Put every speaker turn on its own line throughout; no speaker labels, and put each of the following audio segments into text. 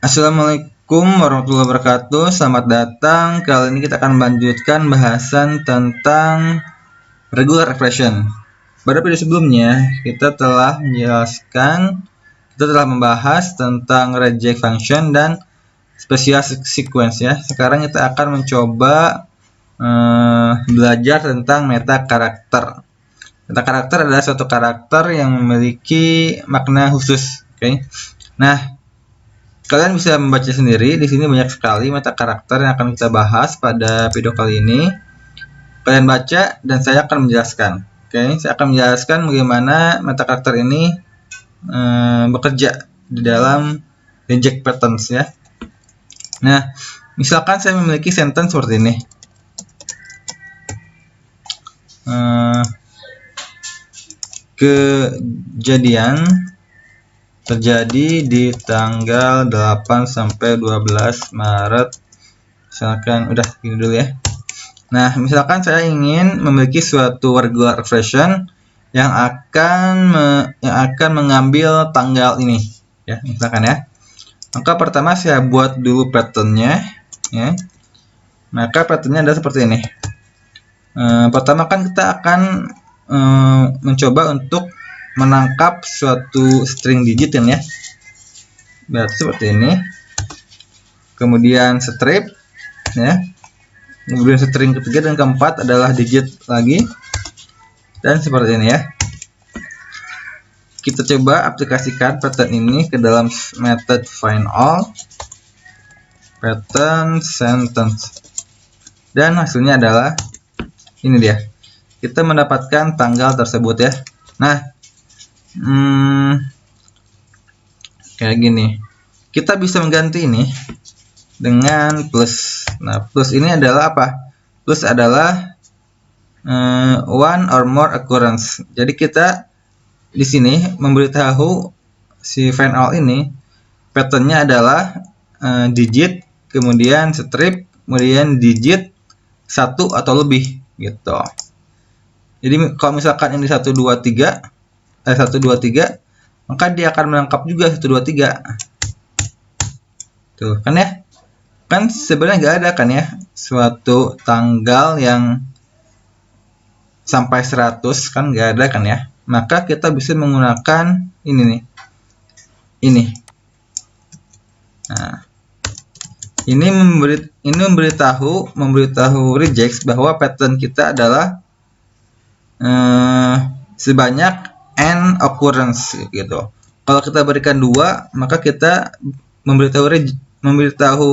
Assalamualaikum warahmatullahi wabarakatuh. Selamat datang. Kali ini kita akan melanjutkan bahasan tentang regular expression. Pada video sebelumnya kita telah membahas tentang reject function dan special sequence ya. Sekarang kita akan mencoba belajar tentang meta karakter. Meta karakter adalah suatu karakter yang memiliki makna khusus. Oke. Nah, kalian bisa membaca sendiri. Di sini banyak sekali meta karakter yang akan kita bahas pada video kali ini. Kalian baca dan saya akan menjelaskan. Oke, saya akan menjelaskan bagaimana meta karakter ini bekerja di dalam reject patterns ya. Nah, misalkan saya memiliki sentence seperti ini. Kejadian terjadi di tanggal 8 sampai 12 Maret. Misalkan udah gini dulu ya. Nah, misalkan saya ingin memiliki suatu regular expression yang akan mengambil tanggal ini ya, misalkan ya. Maka pertama saya buat dulu patternnya ya. Maka patternnya adalah seperti ini. Pertama kan kita akan mencoba untuk menangkap suatu string digit ya. Berarti seperti ini. Kemudian strip ya. Kemudian string ketiga dan keempat adalah digit lagi. Dan seperti ini ya. Kita coba aplikasikan pattern ini ke dalam method findAll pattern sentence. Dan hasilnya adalah ini dia. Kita mendapatkan tanggal tersebut ya. Nah, kayak gini. Kita bisa mengganti ini dengan plus. Nah, plus ini adalah apa? Plus adalah one or more occurrence. Jadi kita di sini memberitahu si findAll ini patternnya adalah digit, kemudian strip, kemudian digit 1 atau lebih gitu. Jadi kalau misalkan ini 1 2 3 maka dia akan menangkap juga 1 2 3. Tuh kan ya. Kan sebenarnya nggak ada kan ya suatu tanggal yang sampai 100 kan nggak ada kan ya. Maka kita bisa menggunakan ini nih. Ini. Nah, ini memberitahu reject bahwa pattern kita adalah sebanyak n occurrence gitu. Kalau kita berikan 2, maka kita memberitahu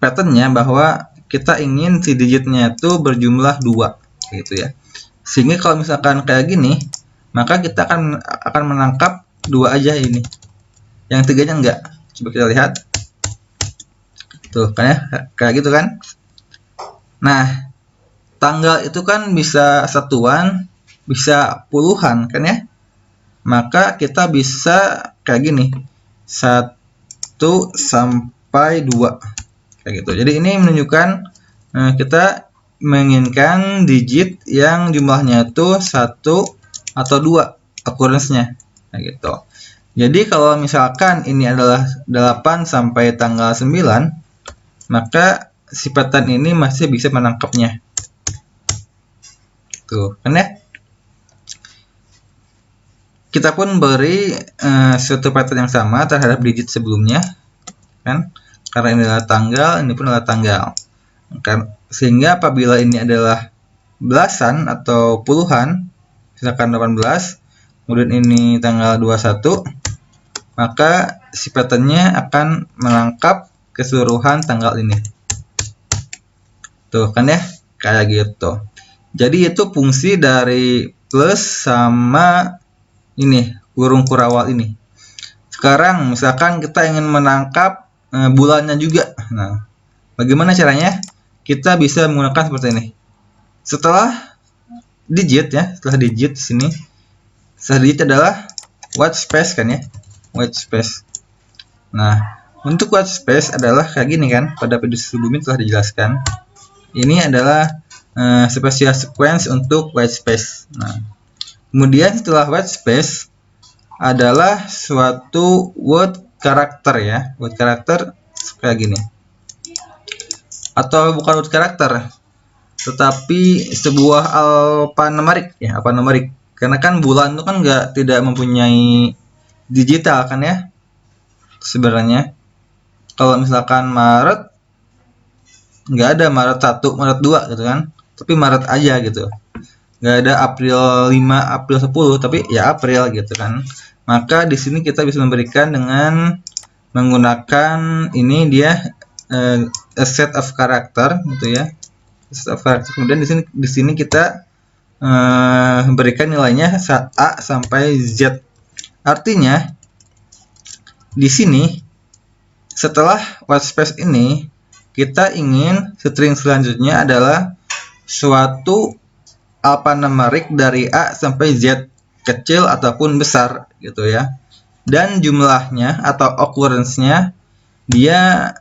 patternnya bahwa kita ingin si digitnya itu berjumlah 2 gitu ya. Sehingga kalau misalkan kayak gini, maka kita akan menangkap 2 aja ini. Yang tiganya enggak. Coba kita lihat. Tuh kan ya, kayak gitu kan. Nah, tanggal itu kan bisa satuan, bisa puluhan kan ya. Maka kita bisa kayak gini. 1 sampai 2 kayak gitu. Jadi ini menunjukkan kita menginginkan digit yang jumlahnya itu 1 atau 2 occurrence-nya kayak gitu. Jadi kalau misalkan ini adalah 8 sampai tanggal 9, maka si pattern ini masih bisa menangkapnya. Tuh kan ya. Kita pun beri suatu pattern yang sama terhadap digit sebelumnya kan, karena ini adalah tanggal, ini pun adalah tanggal kan, sehingga apabila ini adalah belasan atau puluhan, misalkan 18, kemudian ini tanggal 21, maka si patternnya akan menangkap keseluruhan tanggal ini. Tuh kan ya, kayak gitu. Jadi itu fungsi dari plus sama ini kurung kurawal ini. Sekarang misalkan kita ingin menangkap bulannya juga. Nah, bagaimana caranya? Kita bisa menggunakan seperti ini. Setelah digit ya, setelah digit di sini. Setelah digit adalah white space kan ya. White space. Nah, untuk white space adalah kayak gini kan. Pada video sebelumnya telah dijelaskan. Ini adalah special sequence untuk white space. Nah, kemudian setelah white space adalah suatu word karakter ya, word karakter kayak gini. Atau bukan word karakter, tetapi sebuah alphanumerik ya, alphanumerik. Karena kan bulan itu kan tidak mempunyai digital kan ya. Sebenarnya kalau misalkan Maret nggak ada Maret 1, Maret 2 gitu kan, tapi Maret aja gitu. Nggak ada April 5, April 10, tapi ya April gitu kan. Maka di sini kita bisa memberikan dengan menggunakan ini dia a set of character gitu ya. Set of character. Kemudian di sini kita berikan nilainya A sampai Z. Artinya di sini setelah whitespace ini kita ingin string selanjutnya adalah suatu alphanumerik dari A sampai Z, kecil ataupun besar gitu ya. Dan jumlahnya atau occurrence-nya dia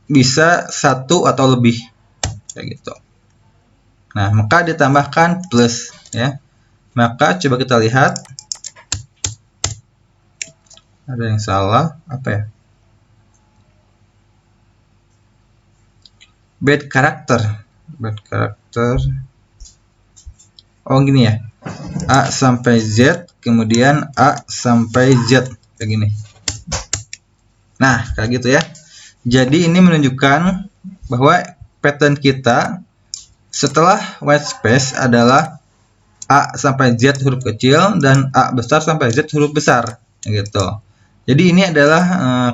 bisa 1 atau lebih kayak gitu. Nah, maka ditambahkan plus ya. Maka coba kita lihat. Ada yang salah apa ya? Bad character. Oh gini ya, A sampai Z, kemudian A sampai Z kayak gini. Nah kayak gitu ya. Jadi ini menunjukkan bahwa pattern kita setelah whitespace adalah A sampai Z huruf kecil dan A besar sampai Z huruf besar gitu. Jadi ini adalah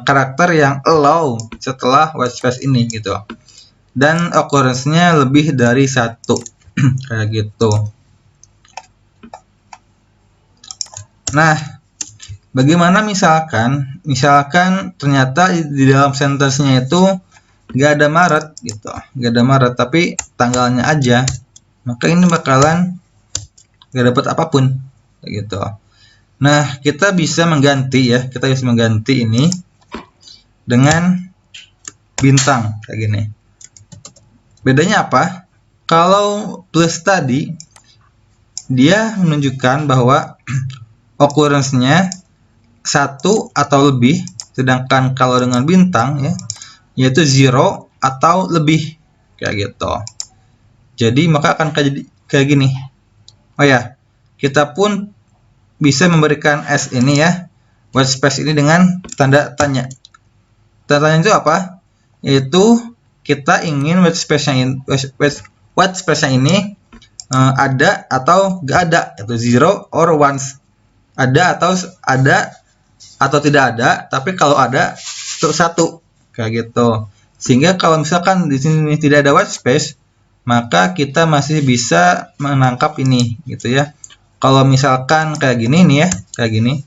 karakter yang allow setelah whitespace ini gitu. Dan occurrence-nya lebih dari 1 kayak gitu. Nah, bagaimana misalkan ternyata di dalam sentence-nya itu nggak ada Maret gitu, nggak ada Maret tapi tanggalnya aja, maka ini bakalan nggak dapat apapun gitu. Nah, kita bisa mengganti ya, ini dengan bintang kayak gini. Bedanya apa? Kalau plus tadi dia menunjukkan bahwa occurrence-nya 1 atau lebih, sedangkan kalau dengan bintang ya yaitu 0 atau lebih kayak gitu. Jadi maka akan kayak gini. Oh ya, kita pun bisa memberikan S ini ya, whitespace ini dengan tanda tanya. Tanda tanya itu apa? Yaitu kita ingin whitespace-nya ini ada atau nggak ada, itu 0 or once. Ada atau tidak ada, tapi kalau ada terus 1 kayak gitu. Sehingga kalau misalkan di sini tidak ada whitespace, maka kita masih bisa menangkap ini gitu ya. Kalau misalkan kayak gini nih ya, kayak gini.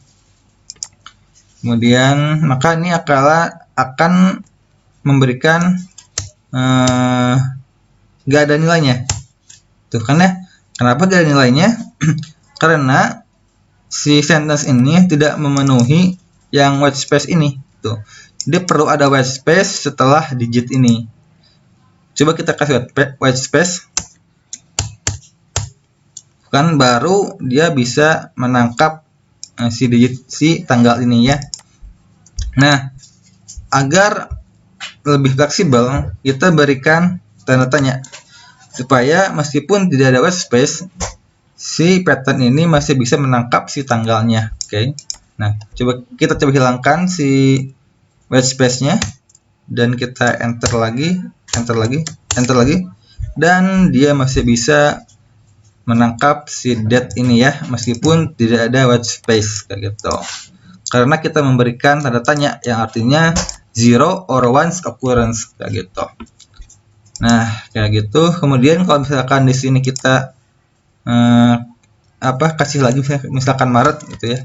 Kemudian maka ini akan memberikan nggak ada nilainya. Tuh kan ya. Kenapa nggak ada nilainya? Karena si sentence ini tidak memenuhi yang whitespace ini. Tuh. Dia perlu ada whitespace setelah digit ini. Coba kita kasih whitespace. Kan baru dia bisa menangkap si tanggal ini ya. Nah, agar lebih fleksibel, kita berikan tanda tanya supaya meskipun tidak ada whitespace, si pattern ini masih bisa menangkap si tanggalnya. Oke. Nah, kita coba hilangkan si whitespace-nya dan kita enter lagi, dan dia masih bisa menangkap si date ini ya, meskipun tidak ada whitespace kayak gitu. Karena kita memberikan tanda tanya yang artinya 0 or once occurrence kayak gitu. Nah, kayak gitu. Kemudian kalau misalkan di sini kita kasih lagi misalkan Maret gitu ya.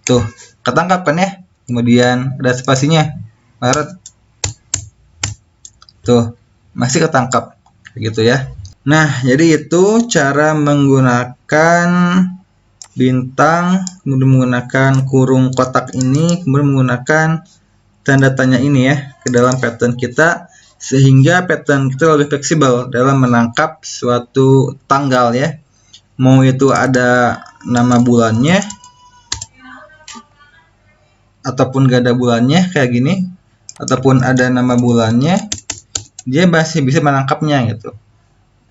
Tuh, ketangkap kan ya? Kemudian ada spasinya Maret. Tuh, masih ketangkap gitu ya. Nah, jadi itu cara menggunakan bintang, kemudian menggunakan kurung kotak ini, kemudian menggunakan tanda tanya ini ya ke dalam pattern kita, sehingga pattern kita lebih fleksibel dalam menangkap suatu tanggal ya. Mau itu ada nama bulannya ataupun gak ada bulannya kayak gini, ataupun ada nama bulannya, dia masih bisa menangkapnya gitu.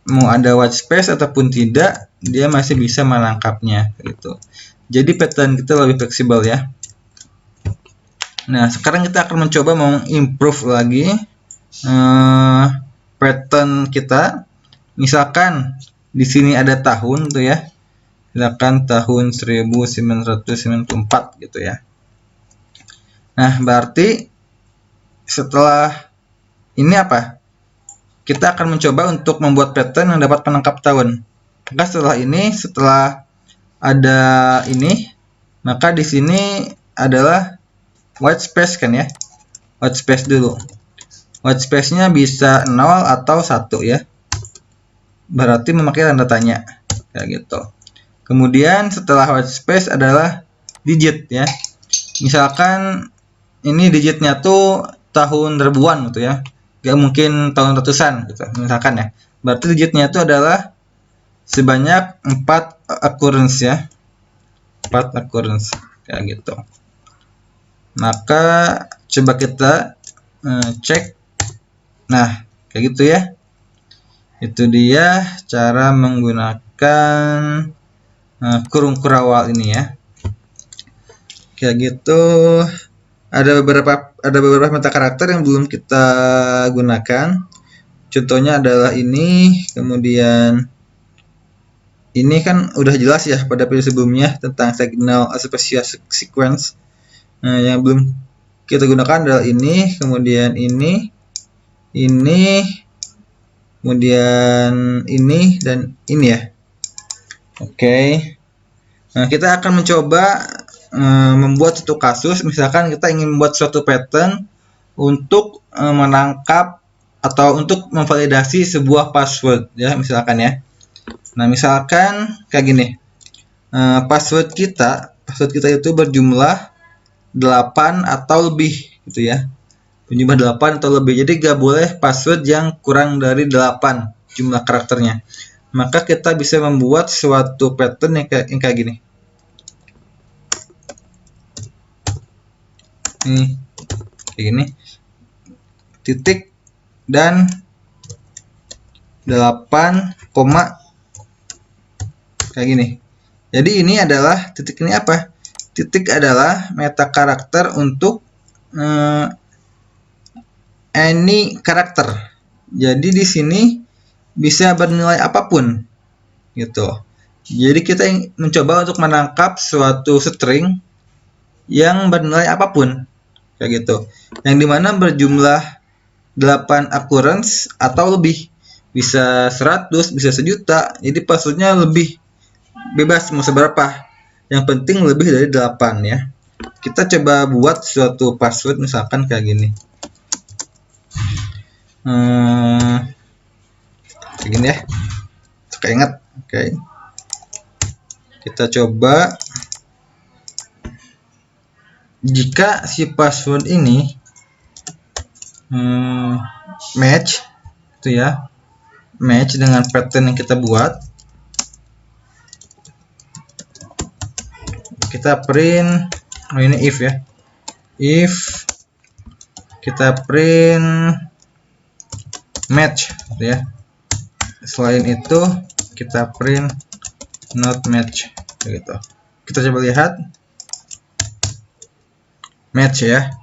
Mau ada white space ataupun tidak, dia masih bisa menangkapnya gitu. Jadi pattern kita lebih fleksibel ya. Nah, sekarang kita akan mencoba mengimprove lagi pattern kita. Misalkan di sini ada tahun tuh ya. Misalkan tahun 1994 gitu ya. Nah, berarti setelah ini apa? Kita akan mencoba untuk membuat pattern yang dapat menangkap tahun. Maka setelah ini, setelah ada ini, maka di sini adalah white space kan ya. White space dulu. White space-nya bisa 0 atau 1 ya. Berarti memakai tanda tanya kayak gitu. Kemudian setelah white space adalah digit ya. Misalkan ini digitnya tuh tahun ribuan gitu ya, gak mungkin tahun ratusan gitu misalkan ya. Berarti digitnya itu adalah sebanyak 4 occurrence ya, 4 occurrence kayak gitu. Maka coba kita cek. Nah kayak gitu ya. Itu dia cara menggunakan kurung kurawal ini ya. Kayak gitu. Ada beberapa meta karakter yang belum kita gunakan. Contohnya adalah ini, kemudian ini kan udah jelas ya pada video sebelumnya tentang signal spatial sequence. Nah, yang belum kita gunakan adalah ini, kemudian ini, kemudian ini dan ini ya. Oke. Nah, kita akan mencoba membuat suatu kasus. Misalkan kita ingin membuat suatu pattern untuk menangkap atau untuk memvalidasi sebuah password ya, misalkan ya. Nah, misalkan kayak gini. Password kita itu berjumlah 8 atau lebih gitu ya. Berjumlah 8 atau lebih. Jadi gak boleh password yang kurang dari 8 jumlah karakternya. Maka kita bisa membuat suatu pattern yang kayak gini. Ini kayak gini, titik dan 8, kayak gini. Jadi ini adalah titik, ini apa? Titik adalah meta karakter untuk any karakter. Jadi di sini bisa bernilai apapun gitu. Jadi kita mencoba untuk menangkap suatu string yang bernilai apapun kayak gitu, yang dimana berjumlah 8 occurrence atau lebih, bisa 100, bisa 1.000.000. Jadi passwordnya lebih bebas mau seberapa, yang penting lebih dari 8 ya. Kita coba buat suatu password misalkan kayak gini, kayak gini ya, suka ingat. Oke, kita coba. Jika si password ini match itu ya, match dengan pattern yang kita buat, kita print, ini if ya, if kita print match gitu ya. Selain itu kita print not match gitu. Kita coba lihat match ya.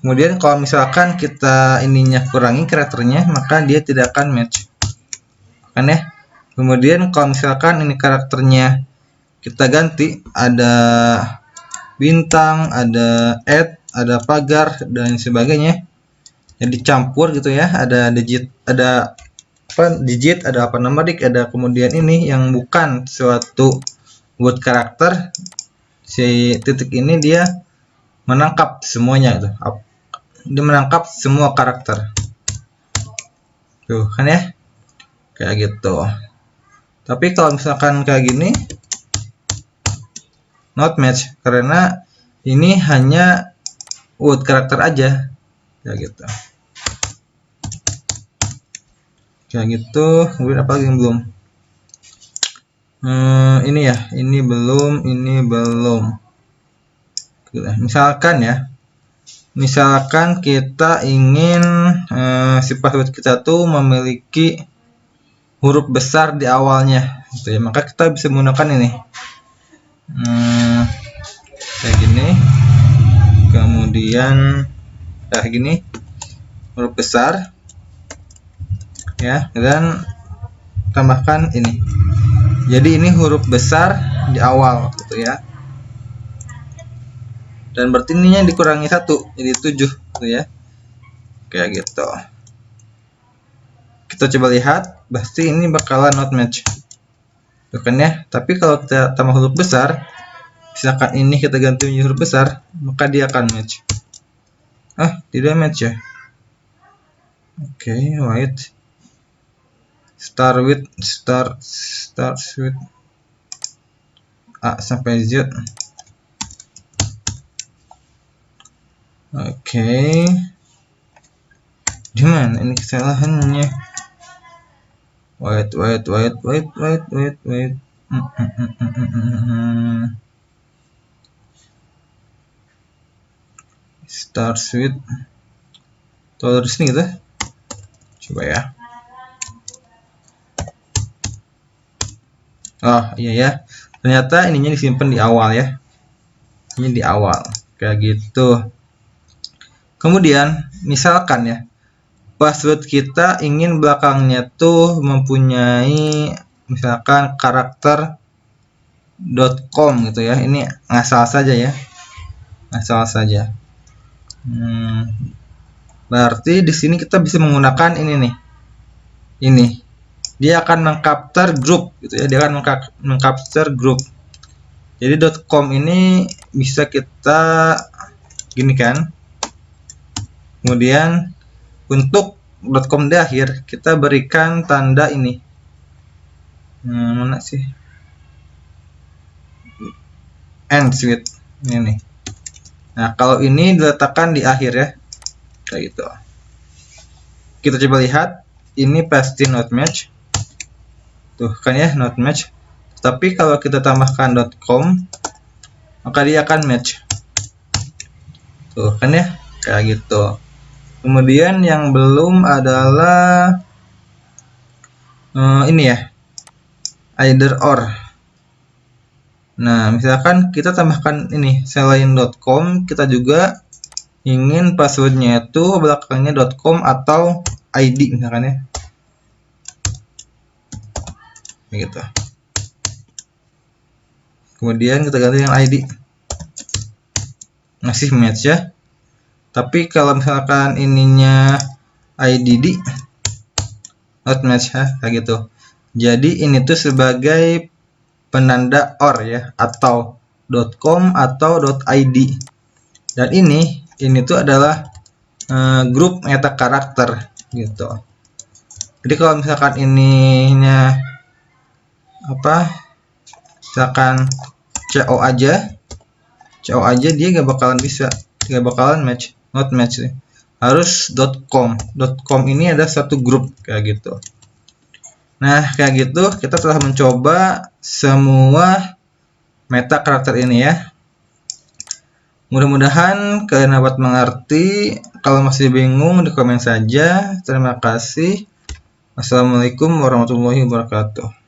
Kemudian kalau misalkan kita ininya kurangi karakternya, maka dia tidak akan match kan ya. Kemudian kalau misalkan ini karakternya kita ganti, ada bintang, ada add, ada pagar dan sebagainya, jadi campur gitu ya. Ada digit, ada digit, ada apa numerik, ada kemudian ini yang bukan suatu buat karakter. Si titik ini dia menangkap semuanya itu, dia menangkap semua karakter tuh kan ya, kayak gitu. Tapi kalau misalkan kayak gini not match, karena ini hanya word karakter aja kayak gitu. Kayak gitu. Kemudian apa lagi yang belum? Ini ya, ini belum. Misalkan kita ingin si password kita tuh memiliki huruf besar di awalnya, gitu ya. Maka kita bisa menggunakan ini, kayak gini, kemudian kayak gini, huruf besar, ya, dan tambahkan ini. Jadi ini huruf besar di awal, gitu ya. Dan berarti ininya dikurangi 1 jadi 7, gitu ya, kayak gitu. Kita coba lihat, pasti ini bakalan not match, bukan ya. Tapi kalau kita tambah huruf besar, misalkan ini kita ganti menjadi huruf besar, maka dia akan match. Tidak match ya. Oke, wait, start with A sampai Z. Oke, gimana ini kesalahannya? Wait. Start with terus nih gitu. Coba ya. Oh iya ya, ternyata ininya disimpan di awal ya. Ini di awal, kayak gitu. Kemudian misalkan ya, password kita ingin belakangnya tuh mempunyai misalkan karakter .com gitu ya. Ini ngasal saja ya, ngasal saja. Berarti di sini kita bisa menggunakan ini nih. Ini dia akan mengcapture grup gitu ya. Dia akan mengcapture grup. Jadi .com ini bisa kita gini kan. Kemudian untuk .com di akhir kita berikan tanda ini. Mana sih? End with ini nih. Nah, kalau ini diletakkan di akhir ya. Kayak gitu. Kita coba lihat, ini pasti not match. Tuh kan ya, not match. Tapi kalau kita tambahkan .com, maka dia akan match. Tuh kan ya, kayak gitu. Kemudian yang belum adalah ini ya, either or. Nah, misalkan kita tambahkan ini selain .com, kita juga ingin passwordnya itu belakangnya .com atau ID misalkan ya, begitu. Kemudian kita ganti dengan ID, masih match ya. Tapi kalau misalkan ininya IDD, not match ya, kayak gitu. Jadi ini tuh sebagai penanda or ya, atau .com atau .id. Dan ini tuh adalah grup meta karakter gitu. Jadi kalau misalkan ininya apa, misalkan CO aja dia nggak bakalan bisa, nggak bakalan match, not match ya. Harus .com ini ada satu grup kayak gitu. Nah, kayak gitu kita telah mencoba semua meta karakter ini ya. Mudah-mudahan kalian dapat mengerti. Kalau masih bingung di komen saja. Terima kasih. Wassalamualaikum warahmatullahi wabarakatuh.